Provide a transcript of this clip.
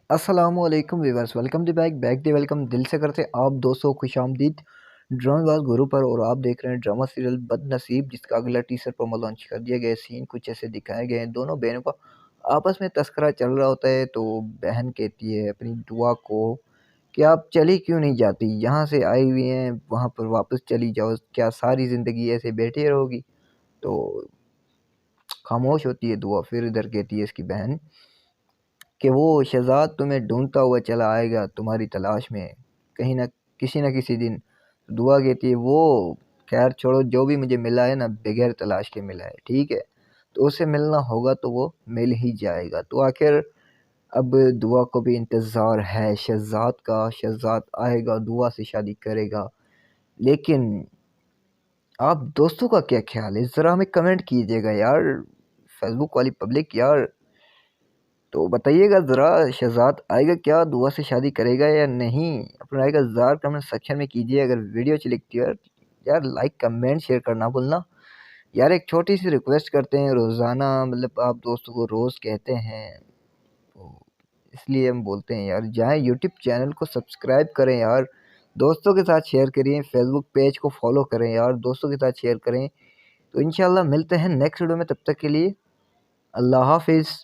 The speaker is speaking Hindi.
अस्सलामुअलैकुम viewers, welcome the back the welcome दिल से करते आप दोस्तों खुशामदीद ड्रामेबाज गुरु पर। और आप देख रहे हैं ड्रामा सीरियल बदनसीब, जिसका अगला टीजर प्रोमो लॉन्च कर दिया गया है। सीन कुछ ऐसे दिखाए गए हैं, दोनों बहनों का आपस में तस्करा चल रहा होता है। तो बहन कहती है अपनी दुआ को कि आप चली क्यों नहीं जाती, यहाँ से आई हुई हैं वहाँ पर वापस चली जाओ, क्या सारी ज़िंदगी ऐसे बैठी रहोगी। तो खामोश होती है दुआ। फिर इधर कहती है इसकी बहन कि वो शहज़ाद तुम्हें ढूँढता हुआ चला आएगा तुम्हारी तलाश में, कहीं न किसी दिन। दुआ कहती है वो ख़ैर छोड़ो, जो भी मुझे मिला है ना बगैर तलाश के मिला है, ठीक है? तो उससे मिलना होगा तो वो मिल ही जाएगा। तो आखिर अब दुआ को भी इंतज़ार है शहज़ाद का, शहज़ाद आएगा, दुआ से शादी करेगा। लेकिन आप दोस्तों का क्या ख़्याल है? ज़रा हमें कमेंट कीजिएगा यार, फ़ेसबुक वाली पब्लिक यार। तो बताइएगा ज़रा, शहज़ाद आएगा क्या, दुआ से शादी करेगा या नहीं? अपना राय का इज़हार कमेंट सेक्शन में कीजिए। अगर वीडियो अच्छी लगती है यार लाइक कमेंट शेयर करना भूलना। यार एक छोटी सी रिक्वेस्ट करते हैं, रोज़ाना मतलब आप दोस्तों को रोज़ कहते हैं, तो इसलिए हम बोलते हैं यार जाएँ यूट्यूब चैनल को सब्सक्राइब करें यार, दोस्तों के साथ शेयर करिए, फेसबुक पेज को फॉलो करें यार, दोस्तों के साथ शेयर करें। तो इंशाल्लाह मिलते हैं नेक्स्ट वीडियो में, तब तक के लिए अल्लाह हाफ़िज़।